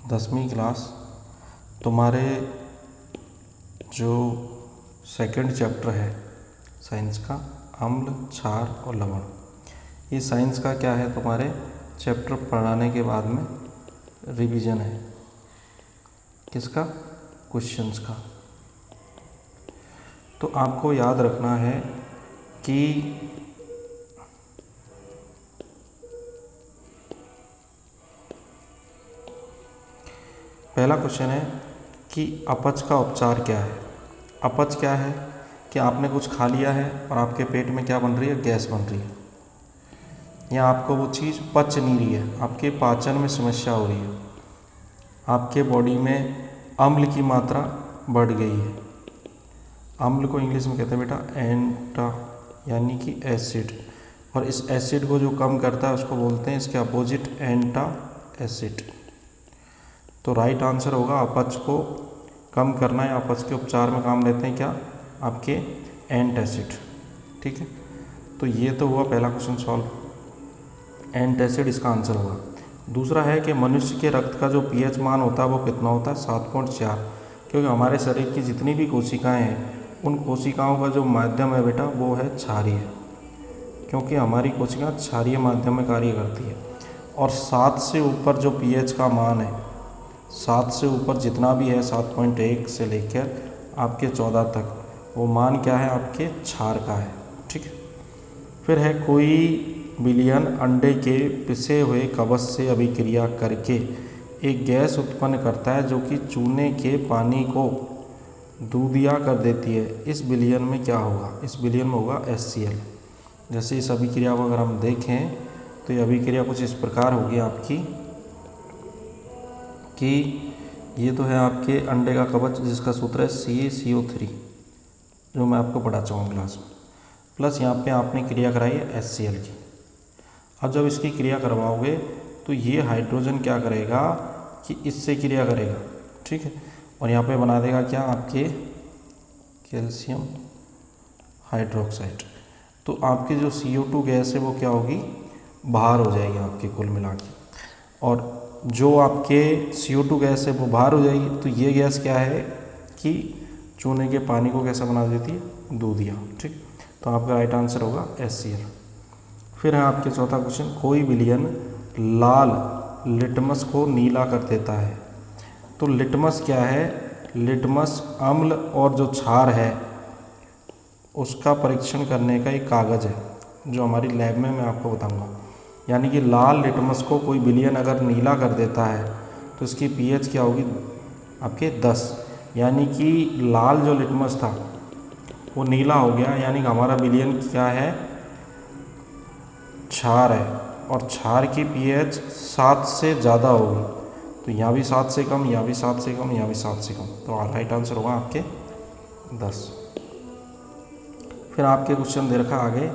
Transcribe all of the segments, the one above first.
10वीं क्लास तुम्हारे जो सेकंड चैप्टर है साइंस का, अम्ल, क्षार और लवण, ये साइंस का क्या है तुम्हारे चैप्टर पढ़ाने के बाद में रिवीजन है। किसका? क्वेश्चंस का। तो आपको याद रखना है कि पहला क्वेश्चन है कि अपच का उपचार क्या है। अपच क्या है कि आपने कुछ खा लिया है और आपके पेट में क्या बन रही है? गैस बन रही है, या आपको वो चीज़ पच नहीं रही है, आपके पाचन में समस्या हो रही है, आपके बॉडी में अम्ल की मात्रा बढ़ गई है। अम्ल को इंग्लिश में कहते हैं बेटा एंटा, यानी कि एसिड, और इस एसिड को जो कम करता है उसको बोलते हैं इसके अपोजिट एंटा एसिड। तो राइट आंसर होगा अपच को कम करना है, अपच के उपचार में काम लेते हैं क्या? आपके एंट एसिड। ठीक है, तो ये तो हुआ पहला क्वेश्चन सॉल्व, एंट एसिड इसका आंसर होगा। दूसरा है कि मनुष्य के रक्त का जो पीएच मान होता है वो कितना होता है? 7.4, क्योंकि हमारे शरीर की जितनी भी कोशिकाएं हैं उन कोशिकाओं का जो माध्यम है बेटा वो है क्षारीय, क्योंकि हमारी कोशिका क्षारीय माध्यम में कार्य करती है। और 7 से ऊपर जो पीएच का मान है, 7 से ऊपर जितना भी है, 7.1 से लेकर आपके 14 तक, वो मान क्या है? आपके क्षार का है। ठीक है, फिर है कोई बिलियन अंडे के पिसे हुए कवच से अभिक्रिया करके एक गैस उत्पन्न करता है जो कि चूने के पानी को दूधिया कर देती है। इस बिलियन में क्या होगा? इस बिलियन में होगा HCl। जैसे इस अभिक्रिया को अगर हम देखें तो ये अभिक्रिया कुछ इस प्रकार होगी आपकी कि ये तो है आपके अंडे का कवच जिसका सूत्र है CaCO3, जो मैं आपको पढ़ा चाहूँगा क्लास में, प्लस यहाँ पे आपने क्रिया कराई है HCl की। अब जब इसकी क्रिया करवाओगे तो ये हाइड्रोजन क्या करेगा कि इससे क्रिया करेगा। ठीक है, और यहाँ पे बना देगा क्या? आपके कैल्शियम हाइड्रोक्साइड। तो आपकी जो CO2 गैस है वो क्या होगी? बाहर हो जाएगी आपकी कुल मिला के, और जो आपके CO2 गैस है वो बाहर हो जाएगी। तो ये गैस क्या है कि चूने के पानी को कैसा बना देती है? दूधिया। ठीक, तो आपका राइट आंसर होगा HCl। फिर है आपके चौथा क्वेश्चन, कोई विलयन लाल लिटमस को नीला कर देता है। तो लिटमस क्या है? लिटमस अम्ल और जो क्षार है उसका परीक्षण करने का एक कागज़ है जो हमारी लैब में मैं आपको बताऊंगा। यानी कि लाल लिटमस को कोई विलयन अगर नीला कर देता है तो इसकी पीएच क्या होगी? आपके 10, यानी कि लाल जो लिटमस था वो नीला हो गया, यानी कि हमारा विलयन क्या है? क्षार है, और क्षार की पीएच 7 से ज़्यादा होगी। तो यहाँ भी 7 से कम, यहाँ भी 7 से कम, यहाँ भी 7 से कम, तो राइट आंसर होगा आपके 10। फिर आपके क्वेश्चन दे रखा आगे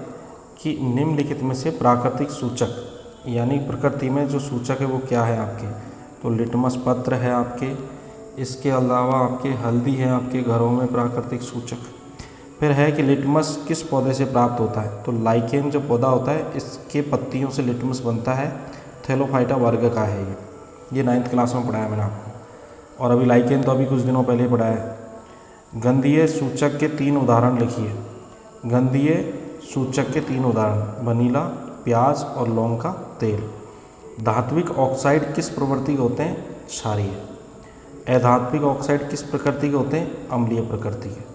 कि निम्नलिखित में से प्राकृतिक सूचक, यानी प्रकृति में जो सूचक है वो क्या है आपके? तो लिटमस पत्र है आपके, इसके अलावा आपके हल्दी है आपके घरों में प्राकृतिक सूचक। फिर है कि लिटमस किस पौधे से प्राप्त होता है? तो लाइकेन जो पौधा होता है इसके पत्तियों से लिटमस बनता है, थैलोफाइटा वर्ग का है ये 9th क्लास में पढ़ाया मैंने आपको, और अभी लाइकेन तो अभी कुछ दिनों पहले पढ़ाया है। गंधीय सूचक के 3 उदाहरण लिखिए। गंधीय सूचक के 3 उदाहरण, वनीला, प्याज और लौंग का तेल। धात्विक ऑक्साइड किस प्रवृत्ति के होते हैं? क्षारीय। अधात्विक ऑक्साइड किस प्रकृति के होते हैं? अम्लीय प्रकृति के।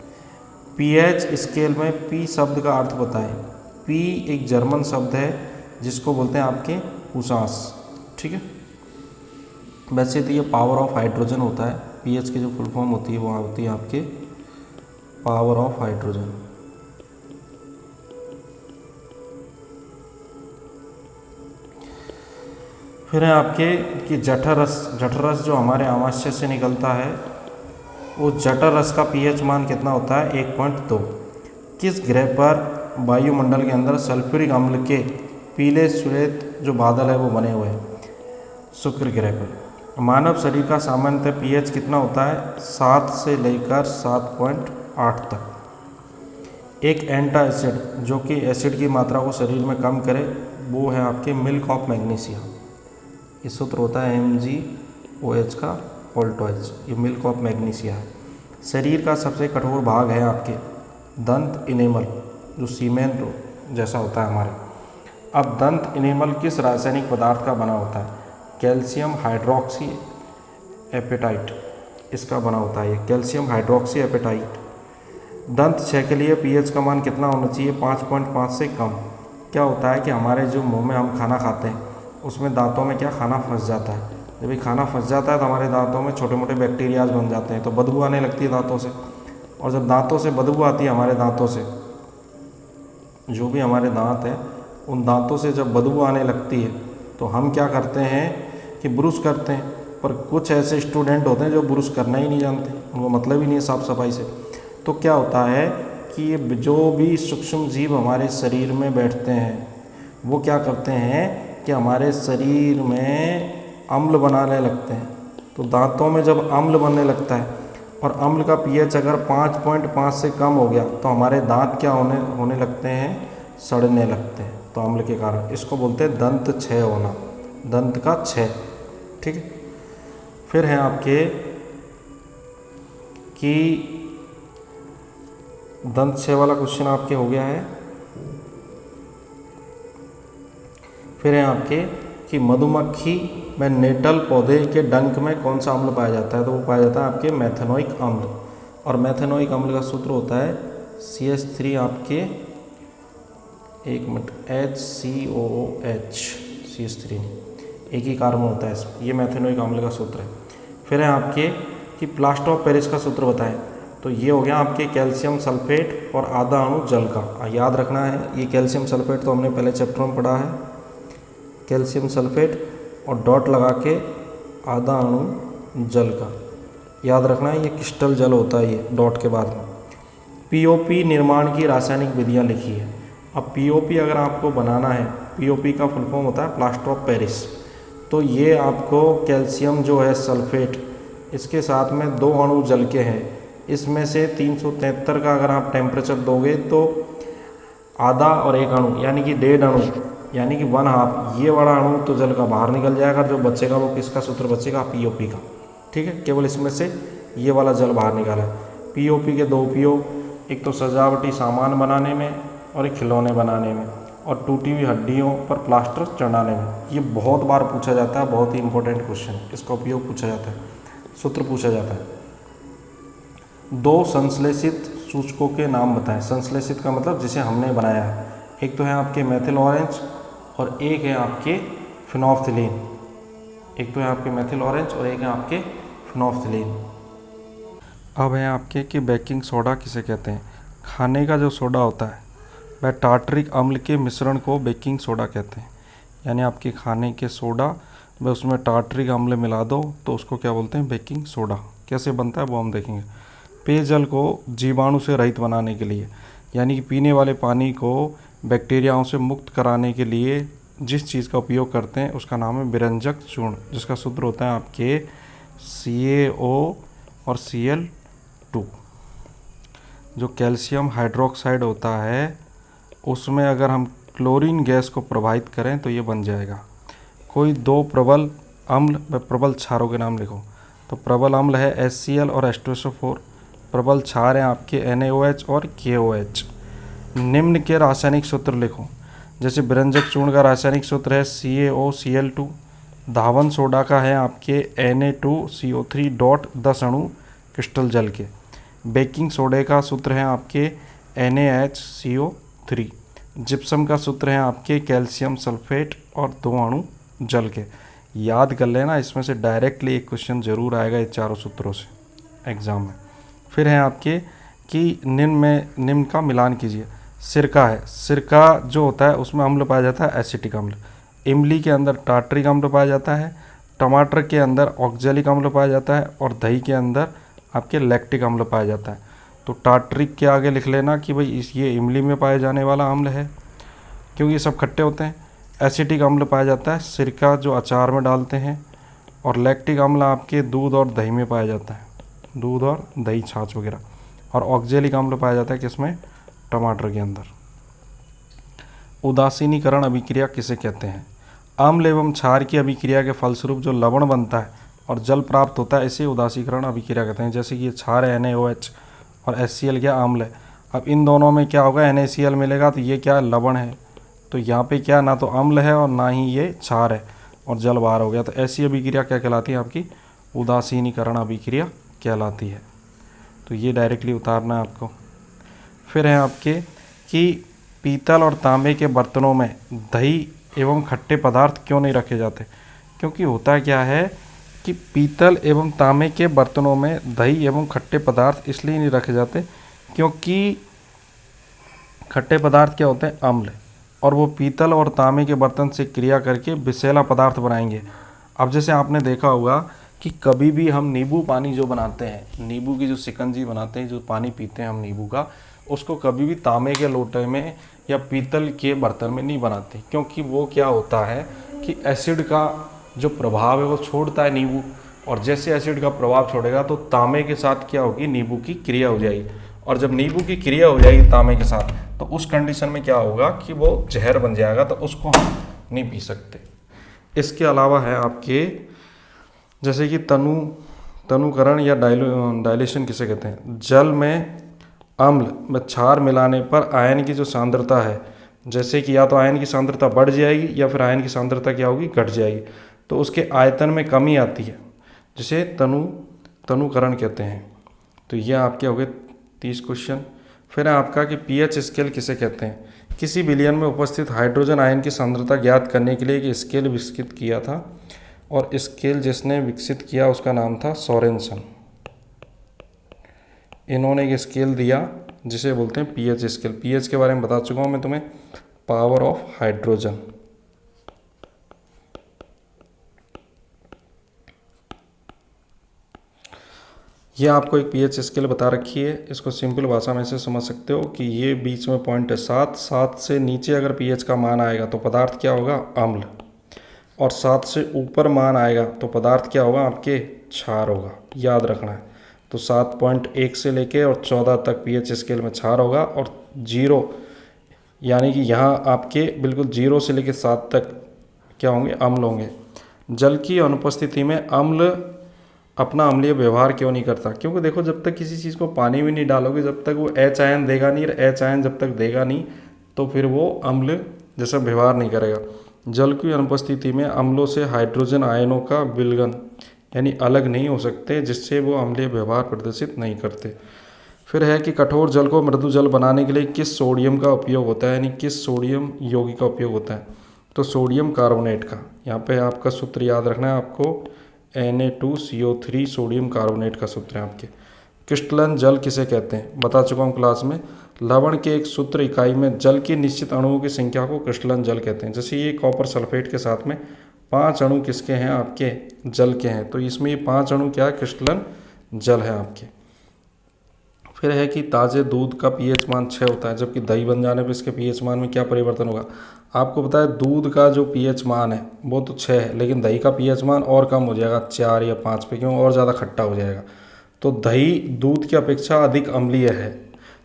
पीएच स्केल में P शब्द का अर्थ बताएं। P एक जर्मन शब्द है जिसको बोलते हैं आपके पुसास। ठीक है, वैसे तो ये पावर ऑफ हाइड्रोजन होता है, पीएच की जो फुल फॉर्म होती है वो होती है आपके पावर ऑफ हाइड्रोजन। फिर है आपके कि जठरस जो हमारे आमाशय से निकलता है वो जठरस का पीएच मान कितना होता है? 1.2। किस ग्रह पर वायुमंडल के अंदर सल्फ्यूरिक अम्ल के पीले श्वेत जो बादल है वो बने हुए हैं? शुक्र ग्रह पर। मानव शरीर का सामान्यतः पीएच कितना होता है? 7 से लेकर 7.8 तक। एक एंटा एसिड जो कि एसिड की मात्रा को शरीर में कम करे वो है आपके मिल्क ऑफ मैग्नीशिया। ये सूत्र होता है OH का ऑल्टो H, ये मिल्क ऑफ मैग्नीशिया है। शरीर का सबसे कठोर भाग है आपके दंत इनेमल, जो सीमेंट जैसा होता है हमारे। अब दंत इनेमल किस रासायनिक पदार्थ का बना होता है? कैल्शियम हाइड्रोक्सी एपेटाइट इसका बना होता है, ये कैल्शियम हाइड्रोक्सी एपेटाइट। दंत 6 के लिए pH का मान कितना होना चाहिए? 5.5 से कम। क्या होता है कि हमारे जो मुंह में हम खाना खाते हैं उसमें दांतों में क्या खाना फंस जाता है। जब ये खाना फंस जाता है तो हमारे दांतों में छोटे मोटे बैक्टीरियाज बन जाते हैं, तो बदबू आने लगती है दांतों से। और जब दांतों से बदबू आती है, हमारे दांतों से, जो भी हमारे दांत हैं उन दांतों से जब बदबू आने लगती है तो हम क्या करते हैं कि ब्रश करते हैं। पर कुछ ऐसे स्टूडेंट होते हैं जो ब्रश करना ही नहीं जानते, उनको मतलब ही नहीं है साफ़ सफाई से। तो क्या होता है कि ये जो भी सूक्ष्म जीव हमारे शरीर में बैठते हैं वो क्या करते हैं कि हमारे शरीर में अम्ल बनाने लगते हैं। तो दांतों में जब अम्ल बनने लगता है और अम्ल का pH अगर 5.5 से कम हो गया तो हमारे दांत क्या होने लगते हैं? सड़ने लगते हैं। तो अम्ल के कारण इसको बोलते हैं दंत क्षय होना, दंत का क्षय। ठीक है। फिर है आपके कि दंत क्षय वाला क्वेश्चन आपके हो गया है। फिर है आपके कि मधुमक्खी में नेटल पौधे के डंक में कौन सा अम्ल पाया जाता है? तो वो पाया जाता है आपके मेथेनोइक अम्ल। और मेथेनोइक अम्ल का सूत्र होता है CH3 आपके, एक मिनट, HCOOH, CH3 एक ही कार्बन होता है इसमें, ये मेथेनोइक अम्ल का सूत्र है। फिर है आपके कि प्लास्टर ऑफ पेरिस का सूत्र बताएं। तो ये हो गया आपके कैल्शियम सल्फेट और आधा अणु जल का। याद रखना है, ये कैल्शियम सल्फेट तो हमने पहले चैप्टर में पढ़ा है। कैल्शियम सल्फेट और डॉट लगा के आधा अणु जल का, याद रखना है, ये क्रिस्टल जल होता है ये डॉट के बाद में। POP निर्माण की रासायनिक विधियाँ लिखी है। अब POP अगर आपको बनाना है, POP का फुल फॉर्म होता है प्लास्टर ऑफ पेरिस। तो ये आपको कैल्शियम जो है सल्फेट, इसके साथ में 2 अणु जल के हैं, इसमें से 373 का अगर आप टेम्परेचर दोगे तो आधा और एक अणु यानी कि 1.5 अणु यानी कि 1/2, ये बड़ा अणु तो जल का बाहर निकल जाएगा। जो बचेगा वो किसका सूत्र बचेगा? POP का। ठीक है, केवल इसमें से ये वाला जल बाहर निकाला है। POP के 2 उपयोग, एक तो सजावटी सामान बनाने में और एक खिलौने बनाने में, और टूटी हुई हड्डियों पर प्लास्टर चढ़ाने में। ये बहुत बार पूछा जाता है, बहुत ही इंपॉर्टेंट क्वेश्चन, इसका उपयोग पूछा जाता है, सूत्र पूछा जाता है। 2 संश्लेषित सूचकों के नाम बताएं। संश्लेषित का मतलब जिसे हमने बनाया है। एक तो है आपके मेथिल ऑरेंज और एक है आपके फिनोल्फ्थलीन। एक तो है आपके मेथिल ऑरेंज और एक है आपके फिनोल्फ्थलीन। अब है आपके कि बेकिंग सोडा किसे कहते हैं। खाने का जो सोडा होता है वह टार्टरिक अम्ल के मिश्रण को बेकिंग सोडा कहते हैं। यानी आपके खाने के सोडा वह उसमें टार्टरिक अम्ल मिला दो तो उसको क्या बोलते हैं? Baking soda. कैसे बनता है वो हम देखेंगे। पेयजल को जीवाणु से रहित बनाने के लिए, यानी कि पीने वाले पानी को बैक्टीरियाओं से मुक्त कराने के लिए जिस चीज़ का उपयोग करते हैं उसका नाम है विरंजक चूर्ण, जिसका सूत्र होता है आपके CaO और Cl2। जो कैल्शियम हाइड्रोक्साइड होता है उसमें अगर हम क्लोरीन गैस को प्रवाहित करें तो ये बन जाएगा। कोई 2 प्रबल अम्ल व प्रबल क्षारों के नाम लिखो। तो प्रबल अम्ल है HCl और H2SO4। प्रबल क्षार हैं आपके NaOH और KOH। निम्न के रासायनिक सूत्र लिखो। जैसे विरंजक चूर्ण का रासायनिक सूत्र है CaOCl2। धावन सोडा का है आपके Na2CO3 डॉट 10 अणु क्रिस्टल जल के। बेकिंग सोडे का सूत्र है आपके NaHCO3। जिप्सम का सूत्र है आपके कैल्शियम सल्फेट और 2 अणु जल के। याद कर लेना, इसमें से डायरेक्टली एक क्वेश्चन जरूर आएगा ये चारों सूत्रों से एग्जाम में। फिर है आपके कि निम्न का मिलान कीजिए। सिरका है, सिरका जो होता है उसमें अम्ल पाया जाता है एसिटिक अम्ल। इमली के अंदर टार्टरिक अम्ल पाया जाता है। टमाटर के अंदर ऑक्जेलिक अम्ल पाया जाता है और दही के अंदर आपके लैक्टिक अम्ल पाया जाता है। तो टार्टरिक के आगे लिख लेना कि भाई ये इमली में पाए जाने वाला अम्ल है, क्योंकि ये सब खट्टे होते हैं। एसिटिक अम्ल पाया जाता है सिरका जो अचार में डालते हैं, और लैक्टिक अम्ल आपके दूध और दही में पाया जाता है, दूध और दही छाछ वगैरह। और ऑक्जेलिक अम्ल पाया जाता है किसमें? टमाटर के अंदर। उदासीनीकरण अभिक्रिया किसे कहते हैं? अम्ल एवं क्षार की अभिक्रिया के फलस्वरूप जो लवण बनता है और जल प्राप्त होता है, इसे उदासीकरण अभिक्रिया कहते हैं। जैसे कि ये क्षार है NaOH और HCl क्या अम्ल है। अब इन दोनों में क्या होगा, NaCl मिलेगा तो ये क्या लवण है, तो यहाँ पे क्या ना तो अम्ल है और ना ही ये क्षार है और जल बाहर हो गया। तो ऐसी अभिक्रिया क्या कहलाती है आपकी, उदासीनीकरण अभिक्रिया कहलाती है। तो ये डायरेक्टली उतारना है आपको। फिर है आपके कि पीतल और तांबे के बर्तनों में दही एवं खट्टे पदार्थ क्यों नहीं रखे जाते। क्योंकि होता क्या है कि पीतल एवं तांबे के बर्तनों में दही एवं खट्टे पदार्थ इसलिए नहीं रखे जाते क्योंकि खट्टे पदार्थ क्या होते हैं, अम्ल, और वो पीतल और तांबे के बर्तन से क्रिया करके विषैला पदार्थ बनाएंगे। अब जैसे आपने देखा होगा कि कभी भी हम नींबू पानी जो बनाते हैं, नींबू की जो शिकंजी बनाते हैं, जो पानी पीते हैं हम नींबू का, उसको कभी भी तांबे के लोटे में या पीतल के बर्तन में नहीं बनाते। क्योंकि वो क्या होता है कि एसिड का जो प्रभाव है वो छोड़ता है नींबू, और जैसे एसिड का प्रभाव छोड़ेगा तो तांबे के साथ क्या होगी, नींबू की क्रिया हो जाएगी, और जब नींबू की क्रिया हो जाएगी तांबे के साथ तो उस कंडीशन में क्या होगा कि वो जहर बन जाएगा, तो उसको हम नहीं पी सकते। इसके अलावा है आपके जैसे कि तनुकरण या डायलेशन किसे कहते हैं। जल में अम्ल में क्षार मिलाने पर आयन की जो सांद्रता है, जैसे कि या तो आयन की सांद्रता बढ़ जाएगी या फिर आयन की सांद्रता क्या होगी, घट जाएगी, तो उसके आयतन में कमी आती है, जिसे तनुकरण कहते हैं। तो ये आपके हो गए 30 क्वेश्चन। फिर है आपका कि पीएच स्केल किसे कहते हैं। किसी विलयन में उपस्थित हाइड्रोजन आयन की सांद्रता ज्ञात करने के लिए एक स्केल विकसित किया था, और स्केल जिसने विकसित किया उसका नाम था सोरेनसन। इन्होंने एक स्केल दिया जिसे बोलते हैं पीएच स्केल। पीएच के बारे में बता चुका हूँ मैं तुम्हें, पावर ऑफ हाइड्रोजन। ये आपको एक पीएच स्केल बता रखी है। इसको सिंपल भाषा में से समझ सकते हो कि ये बीच में पॉइंट है 7 से नीचे अगर पीएच का मान आएगा तो पदार्थ क्या होगा, अम्ल, और 7 से ऊपर मान आएगा तो पदार्थ क्या होगा, आपके क्षार होगा। याद रखना है। तो 7.1 से लेके और 14 तक पीएच स्केल में क्षार होगा, और 0 यानी कि यहाँ आपके बिल्कुल 0 से लेके 7 तक क्या होंगे, अम्ल होंगे। जल की अनुपस्थिति में अम्ल अपना अम्लीय व्यवहार क्यों नहीं करता। क्योंकि देखो, जब तक किसी चीज़ को पानी में नहीं डालोगे, जब तक वो H आयन देगा नहीं, और H आयन जब तक देगा नहीं तो फिर वो अम्ल जैसा व्यवहार नहीं करेगा। जल की अनुपस्थिति में अम्लों से हाइड्रोजन आयनों का विलयन यानी अलग नहीं हो सकते, जिससे वो अम्लीय व्यवहार प्रदर्शित नहीं करते। फिर है कि कठोर जल को मृदु जल बनाने के लिए किस सोडियम का उपयोग होता है, यानी किस सोडियम यौगिक का उपयोग होता है। तो सोडियम कार्बोनेट का। यहाँ पे आपका सूत्र याद रखना है आपको, Na2CO3 सोडियम कार्बोनेट का सूत्र है आपके। क्रिस्टलन जल किसे कहते हैं, बता चुका हूँ क्लास में। लवण के एक सूत्र इकाई में जल की निश्चित अणुओं की संख्या को क्रिस्टलन जल कहते हैं। जैसे ये कॉपर सल्फेट के साथ में 5 अणु किसके हैं, आपके जल के हैं, तो इसमें ये 5 अणु क्या है, क्रिस्टलन जल है आपके। फिर है कि ताज़े दूध का पीएच मान 6 होता है, जबकि दही बन जाने पर इसके पीएच मान में क्या परिवर्तन होगा। आपको पता है दूध का जो पीएच मान है वो तो 6 है, लेकिन दही का पीएच मान और कम हो जाएगा 4 या 5 पे, क्यों, और ज़्यादा खट्टा हो जाएगा। तो दही दूध की अपेक्षा अधिक अम्लीय है,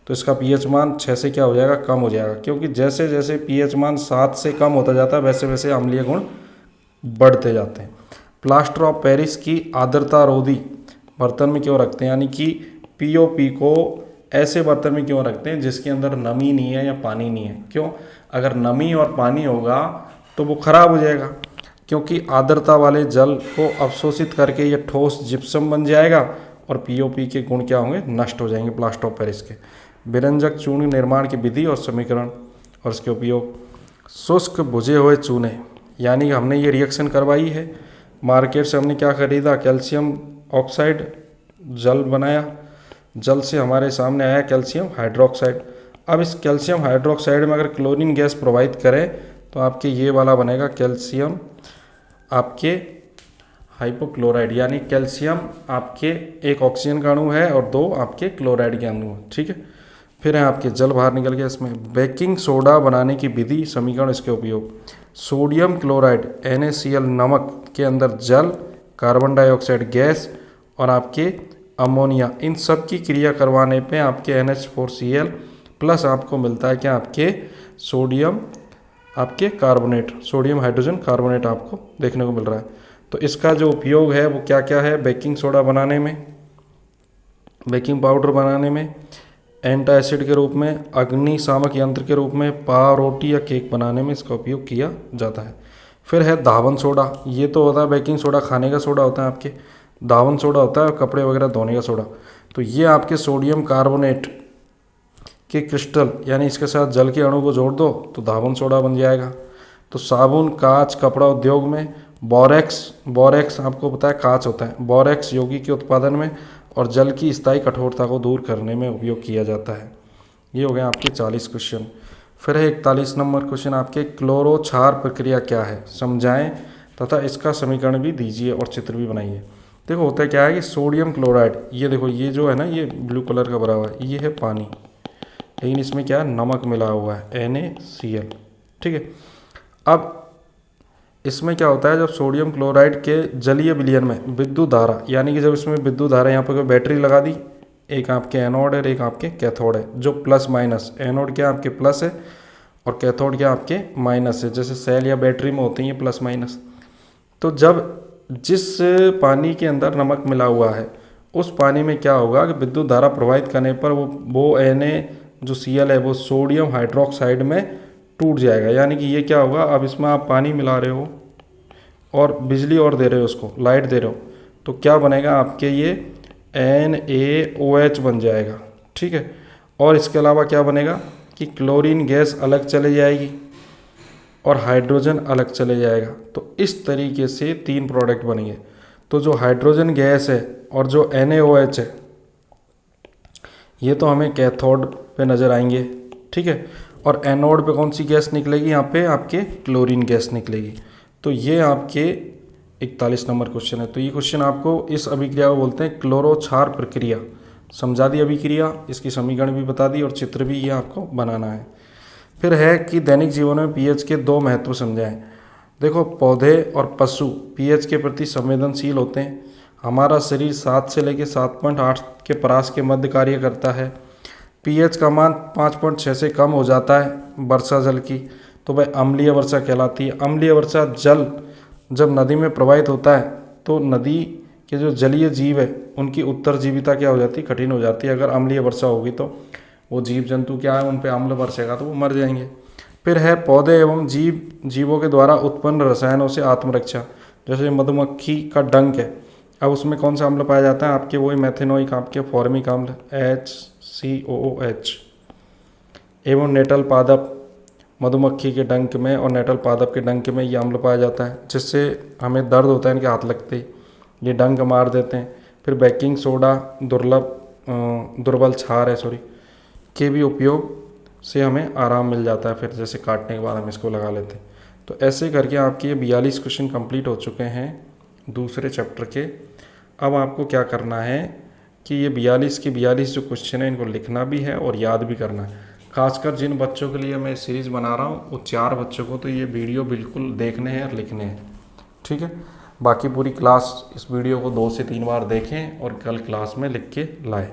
तो इसका पीएच मान 6 से क्या हो जाएगा, कम हो जाएगा। क्योंकि जैसे जैसे पीएच मान 7 से कम होता जाता है वैसे वैसे अम्लीय गुण बढ़ते जाते हैं। प्लास्टर ऑफ पेरिस की आर्द्रता रोधी बर्तन में क्यों रखते हैं, यानी कि पीओपी को ऐसे बर्तन में क्यों रखते हैं जिसके अंदर नमी नहीं है या पानी नहीं है। क्यों, अगर नमी और पानी होगा तो वो खराब हो जाएगा, क्योंकि आर्द्रता वाले जल को अवशोषित करके ये ठोस जिप्सम बन जाएगा और पीओपी के गुण क्या होंगे, नष्ट हो जाएंगे प्लास्टर ऑफ पेरिस के। विरंजक चूर्ण निर्माण की विधि और समीकरण और इसके उपयोग। शुष्क भुजे हुए चूने, यानी हमने ये रिएक्शन करवाई है, मार्केट से हमने क्या खरीदा, कैल्शियम ऑक्साइड जल बनाया, जल से हमारे सामने आया कैल्शियम हाइड्रोक्साइड। अब इस कैल्शियम हाइड्रोक्साइड में अगर क्लोरीन गैस प्रोवाइड करें तो आपके ये वाला बनेगा कैल्शियम आपके हाइपोक्लोराइड, यानी कैल्शियम आपके एक ऑक्सीजन का अणु है और 2 आपके क्लोराइड के अणु हैं, ठीक है। फिर है आपके जल बाहर निकल गया इसमें। बेकिंग सोडा बनाने की विधि, समीकरण, इसके उपयोग। सोडियम क्लोराइड NaCl नमक के अंदर जल, कार्बन डाइऑक्साइड गैस और आपके अमोनिया, इन सब की क्रिया करवाने पे आपके NH4Cl प्लस आपको मिलता है क्या, आपके सोडियम आपके कार्बोनेट, सोडियम हाइड्रोजन कार्बोनेट आपको देखने को मिल रहा है। तो इसका जो उपयोग है वो क्या क्या है, बेकिंग सोडा बनाने में, बेकिंग पाउडर बनाने में, एंटासिड के रूप में, अग्निशामक यंत्र के रूप में, पाव, रोटी या केक बनाने में इसका उपयोग किया जाता है। फिर है धावन सोडा, ये तो होता है बेकिंग सोडा, खाने का सोडा होता है आपके। धावन सोडा होता है कपड़े वगैरह धोने का सोडा। तो ये आपके सोडियम कार्बोनेट के क्रिस्टल यानी इसके साथ जल के अणु को जोड़ दो तो धावन सोडा बन जाएगा। तो साबुन, कांच, कपड़ा उद्योग में बोरेक्स आपको पता है कांच होता है, बोरेक्स यौगिक के उत्पादन में और जल की स्थायी कठोरता को दूर करने में उपयोग किया जाता है। ये हो गए आपके 40 क्वेश्चन। फिर है 41 नंबर क्वेश्चन आपके, क्लोरो क्षार प्रक्रिया क्या है, समझाएं तथा इसका समीकरण भी दीजिए और चित्र भी बनाइए। देखो होता क्या है कि सोडियम क्लोराइड, ये देखो ये जो है ना, ये ब्लू कलर का भरा हुआ है, ये है पानी, लेकिन इसमें क्या है, नमक मिला हुआ है NaCl, ठीक है। अब इसमें क्या होता है, जब सोडियम क्लोराइड के जलीय विलयन में विद्युत धारा, यानी कि जब इसमें विद्युत धारा, यहाँ पर कोई बैटरी लगा दी, एक आपके एनोड है और एक आपके कैथोड है, जो प्लस माइनस, एनोड क्या आपके प्लस है और कैथोड क्या आपके माइनस है, जैसे सेल या बैटरी में होते हैं ये प्लस माइनस। तो जब जिस पानी के अंदर नमक मिला हुआ है उस पानी में क्या होगा कि विद्युत धारा प्रवाहित करने पर वो Na जो Cl है वो सोडियम हाइड्रोक्साइड में टूट जाएगा। यानी कि ये क्या होगा, अब इसमें आप पानी मिला रहे हो और बिजली और दे रहे हो, उसको लाइट दे रहे हो, तो क्या बनेगा आपके ये NaOH बन जाएगा, ठीक है। और इसके अलावा क्या बनेगा कि क्लोरीन गैस अलग चले जाएगी और हाइड्रोजन अलग चले जाएगा। तो इस तरीके से 3 प्रोडक्ट बनेंगे। तो जो हाइड्रोजन गैस है और जो NaOH है ये तो हमें कैथोड पे नज़र आएंगे, ठीक है। और एनोड पे कौन सी गैस निकलेगी, यहाँ पे आपके क्लोरीन गैस निकलेगी। तो ये आपके 41 नंबर क्वेश्चन है। तो ये क्वेश्चन आपको इस अभिक्रिया को बोलते हैं क्लोरो क्षार प्रक्रिया। समझा दी अभिक्रिया, इसकी समीकरण भी बता दी और चित्र भी ये आपको बनाना है। फिर है कि दैनिक जीवन में पीएच के 2 महत्व समझाएं। देखो पौधे और पशु पीएच के प्रति संवेदनशील होते हैं। हमारा शरीर 7 से लेकर 7.8 के परास के मध्य कार्य करता है। पीएच का मान 5.6 से कम हो जाता है वर्षा जल की, तो वह अम्लीय वर्षा कहलाती है। अम्लीय वर्षा जल जब नदी में प्रवाहित होता है तो नदी के जो जलीय जीव है उनकी उत्तरजीविता क्या हो जाती है, कठिन हो जाती है। अगर अम्लीय वर्षा होगी तो वो जीव जंतु क्या है, उन पे अम्ल बरसेगा तो वो मर जाएंगे। फिर है पौधे एवं जीवों के द्वारा उत्पन्न रसायनों से आत्मरक्षा। जैसे मधुमक्खी का डंक है, अब उसमें कौन सा अम्ल पाया जाता है, आपके वही मेथेनोइक आपके फॉर्मिक अम्ल HCOOH। एवं नेटल पादप, मधुमक्खी के डंक में और नेटल पादप के डंक में ये अम्ल पाया जाता है, जिससे हमें दर्द होता है इनके हाथ लगते ही, ये डंक मार देते हैं। फिर बेकिंग सोडा दुर्बल क्षार है के भी उपयोग से हमें आराम मिल जाता है। फिर जैसे काटने के बाद हम इसको लगा लेते हैं। तो ऐसे करके आपके ये 42 क्वेश्चन कंप्लीट हो चुके हैं दूसरे चैप्टर के। अब आपको क्या करना है कि ये 42 के 42 जो क्वेश्चन है इनको लिखना भी है और याद भी करना है। खासकर जिन बच्चों के लिए मैं सीरीज़ बना रहा हूँ वो 4 बच्चों को तो ये वीडियो बिल्कुल देखने हैं और लिखने हैं, ठीक है। बाकी पूरी क्लास इस वीडियो को 2 से 3 बार देखें और कल क्लास में लिख के लाएं।